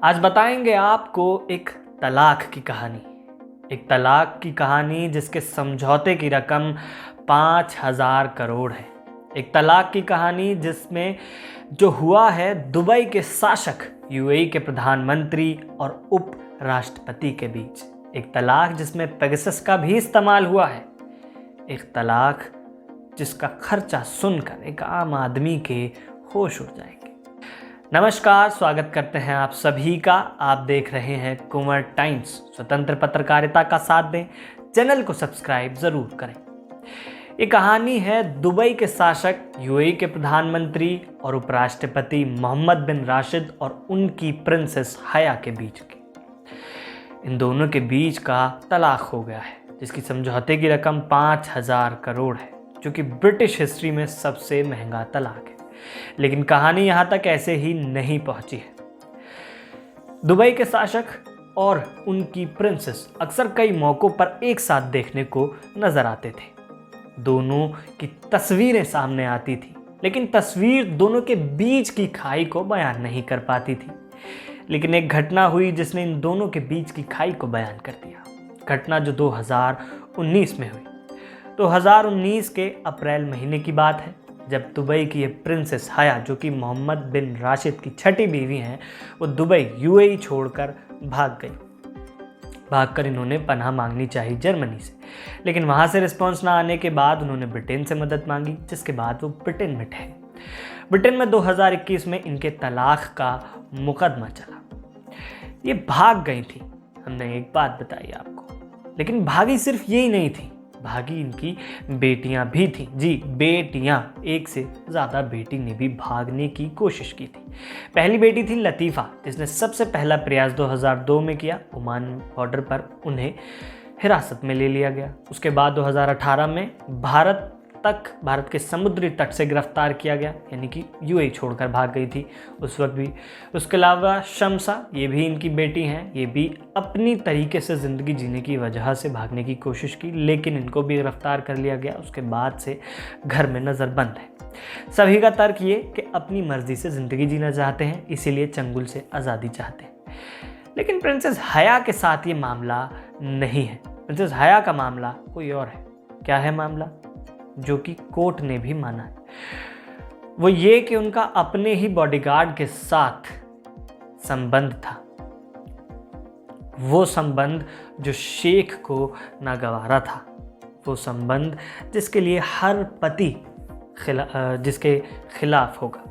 आज बताएंगे आपको एक तलाक की कहानी। एक तलाक की कहानी जिसके समझौते की रकम 5,000 करोड़ है। एक तलाक की कहानी जिसमें जो हुआ है दुबई के शासक, यूएई के प्रधानमंत्री और उप राष्ट्रपति के बीच। एक तलाक जिसमें पेगासस का भी इस्तेमाल हुआ है। एक तलाक जिसका खर्चा सुनकर एक आम आदमी के होश उड़ जाएंगे। नमस्कार, स्वागत करते हैं आप सभी का। आप देख रहे हैं कुंवर टाइम्स। स्वतंत्र पत्रकारिता का साथ दें, चैनल को सब्सक्राइब जरूर करें। ये कहानी है दुबई के शासक, यूएई के प्रधानमंत्री और उपराष्ट्रपति मोहम्मद बिन राशिद और उनकी प्रिंसेस हया के बीच की। इन दोनों के बीच का तलाक हो गया है, जिसकी समझौते की रकम 5,000 करोड़ है, जो कि ब्रिटिश हिस्ट्री में सबसे महंगा तलाक है। लेकिन कहानी यहां तक ऐसे ही नहीं पहुंची है। दुबई के शासक और उनकी प्रिंसेस अक्सर कई मौकों पर एक साथ देखने को नजर आते थे। दोनों की तस्वीरें सामने आती थी, लेकिन तस्वीर दोनों के बीच की खाई को बयान नहीं कर पाती थी। लेकिन एक घटना हुई जिसने इन दोनों के बीच की खाई को बयान कर दिया। घटना जो 2019 में हुई। 2019 के अप्रैल महीने की बात है, जब दुबई की ये प्रिंसेस हया, जो कि मोहम्मद बिन राशिद की छठी बीवी हैं, वो दुबई यूएई छोड़कर भाग गई। भागकर इन्होंने पनाह मांगनी चाहिए जर्मनी से, लेकिन वहाँ से रिस्पॉन्स ना आने के बाद उन्होंने ब्रिटेन से मदद मांगी, जिसके बाद वो ब्रिटेन में ठहरे। ब्रिटेन में 2021 में इनके तलाक का मुकदमा चला। ये भाग गई थी, हमने एक बात बताई आपको। लेकिन भागी सिर्फ यही नहीं थी, भागी इनकी बेटियां भी थीं। जी, बेटियां, एक से ज़्यादा बेटी ने भी भागने की कोशिश की थी। पहली बेटी थी लतीफ़ा, जिसने सबसे पहला प्रयास 2002 में किया। ओमान बॉर्डर पर उन्हें हिरासत में ले लिया गया। उसके बाद 2018 में भारत के समुद्री तट से गिरफ्तार किया गया, यानी कि यूएई छोड़कर भाग गई थी उस वक्त भी। उसके अलावा शम्सा, ये भी इनकी बेटी हैं, ये भी अपनी तरीके से ज़िंदगी जीने की वजह से भागने की कोशिश की, लेकिन इनको भी गिरफ्तार कर लिया गया। उसके बाद से घर में नज़रबंद है। सभी का तर्क ये कि अपनी मर्जी से ज़िंदगी जीना चाहते हैं, इसीलिए चंगुल से आज़ादी चाहते हैं। लेकिन प्रिंसेस हया के साथ ये मामला नहीं है। प्रिंसेस हया का मामला कोई और है। क्या है मामला, जो कि कोर्ट ने भी माना है? वो ये कि उनका अपने ही बॉडीगार्ड के साथ संबंध था। वो संबंध जो शेख को नागवारा था। वो संबंध जिसके लिए हर पति जिसके खिलाफ होगा।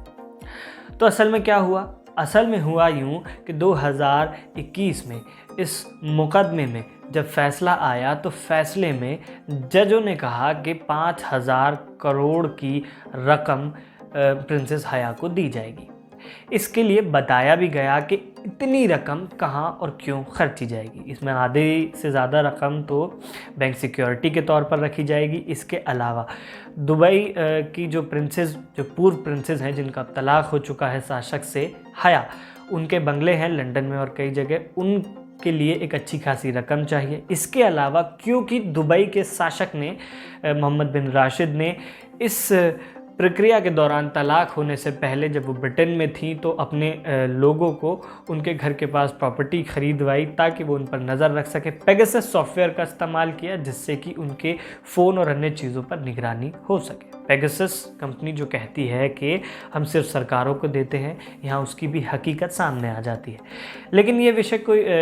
तो असल में क्या हुआ? असल में हुआ यूं कि 2021 में इस मुकदमे में जब फैसला आया, तो फैसले में जजों ने कहा कि 5,000 करोड़ की रकम प्रिंसेस हया को दी जाएगी। इसके लिए बताया भी गया कि इतनी रकम कहाँ और क्यों खर्ची जाएगी। इसमें आधे से ज़्यादा रकम तो बैंक सिक्योरिटी के तौर पर रखी जाएगी। इसके अलावा दुबई की जो पूर्व प्रिंसेस हैं, जिनका तलाक हो चुका है शासक से, हया, उनके बंगले हैं लंदन में और कई जगह, उनके लिए एक अच्छी खासी रकम चाहिए। इसके अलावा क्योंकि दुबई के शासक ने, मोहम्मद बिन राशिद ने, इस प्रक्रिया के दौरान तलाक होने से पहले जब वो ब्रिटेन में थी, तो अपने लोगों को उनके घर के पास प्रॉपर्टी खरीदवाई ताकि वो उन पर नज़र रख सके। पेगासस सॉफ्टवेयर का इस्तेमाल किया, जिससे कि उनके फ़ोन और अन्य चीज़ों पर निगरानी हो सके। पेगासस कंपनी जो कहती है कि हम सिर्फ सरकारों को देते हैं, यहाँ उसकी भी हकीकत सामने आ जाती है। लेकिन ये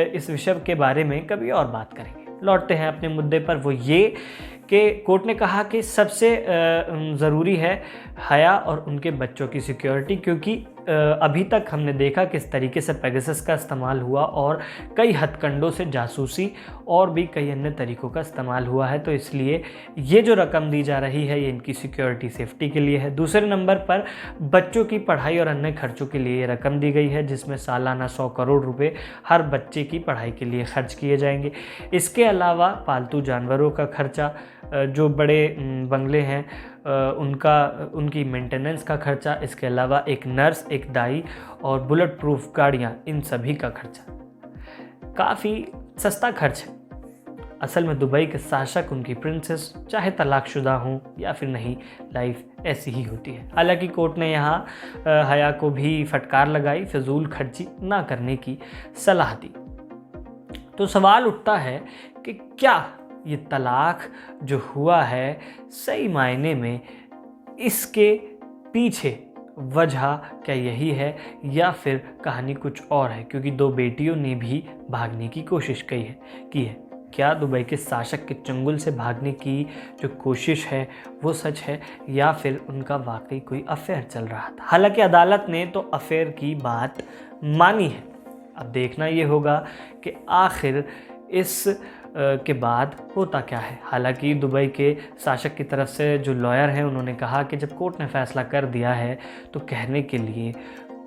इस विषय के बारे में कभी और बात करेंगे। लौटते हैं अपने मुद्दे पर। वो ये कि कोर्ट ने कहा कि सबसे ज़रूरी है हया और उनके बच्चों की सिक्योरिटी, क्योंकि अभी तक हमने देखा किस तरीके से पेगासस का इस्तेमाल हुआ और कई हथकंडों से जासूसी और भी कई अन्य तरीक़ों का इस्तेमाल हुआ है। तो इसलिए ये जो रकम दी जा रही है, ये इनकी सिक्योरिटी, सेफ्टी के लिए है। दूसरे नंबर पर बच्चों की पढ़ाई और अन्य खर्चों के लिए ये रकम दी गई है, जिसमें सालाना 100 करोड़ रुपए हर बच्चे की पढ़ाई के लिए खर्च किए जाएंगे। इसके अलावा पालतू जानवरों का खर्चा, जो बड़े बंगले हैं उनकी मेंटेनेंस का खर्चा, इसके अलावा एक नर्स, एक दाई और बुलेट प्रूफ गाड़ियाँ, इन सभी का खर्चा। काफ़ी सस्ता खर्च है। असल में दुबई के शासक उनकी प्रिंसेस, चाहे तलाकशुदा हों या फिर नहीं, लाइफ ऐसी ही होती है। हालांकि कोर्ट ने यहाँ हया को भी फटकार लगाई, फिजूल खर्ची ना करने की सलाह दी। तो सवाल उठता है कि क्या ये तलाक जो हुआ है सही मायने में इसके पीछे वजह क्या यही है या फिर कहानी कुछ और है, क्योंकि 2 बेटियों ने भी भागने की कोशिश की है। क्या दुबई के शासक के चंगुल से भागने की जो कोशिश है वो सच है या फिर उनका वाकई कोई अफेयर चल रहा था। हालांकि अदालत ने तो अफेयर की बात मानी है। अब देखना ये होगा कि आखिर इस के बाद होता क्या है। हालांकि दुबई के शासक की तरफ से जो लॉयर हैं उन्होंने कहा कि जब कोर्ट ने फैसला कर दिया है तो कहने के लिए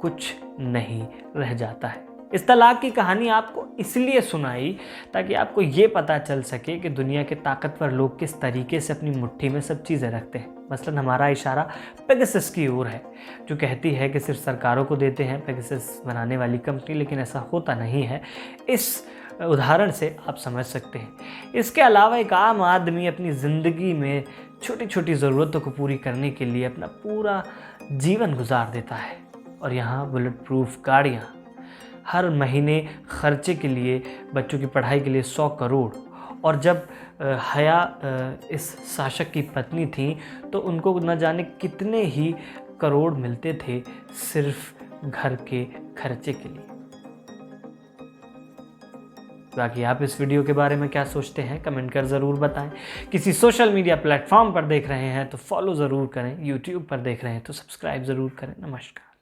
कुछ नहीं रह जाता है। इस तलाक की कहानी आपको इसलिए सुनाई ताकि आपको ये पता चल सके कि दुनिया के ताकतवर लोग किस तरीके से अपनी मुट्ठी में सब चीज़ें रखते हैं। मसलन हमारा इशारा पेगासस की ओर है, जो कहती है कि सिर्फ सरकारों को देते हैं पेगासस बनाने वाली कंपनी, लेकिन ऐसा होता नहीं है। इस उदाहरण से आप समझ सकते हैं। इसके अलावा एक आम आदमी अपनी ज़िंदगी में छोटी छोटी ज़रूरतों को पूरी करने के लिए अपना पूरा जीवन गुजार देता है, और यहाँ बुलेट प्रूफ गाड़ियाँ, हर महीने खर्चे के लिए, बच्चों की पढ़ाई के लिए 100 करोड़। और जब हया इस शासक की पत्नी थी तो उनको न जाने कितने ही करोड़ मिलते थे सिर्फ घर के खर्चे के लिए। बाकी आप इस वीडियो के बारे में क्या सोचते हैं कमेंट कर ज़रूर बताएं। किसी सोशल मीडिया प्लेटफॉर्म पर देख रहे हैं तो फॉलो ज़रूर करें, यूट्यूब पर देख रहे हैं तो सब्सक्राइब ज़रूर करें। नमस्कार।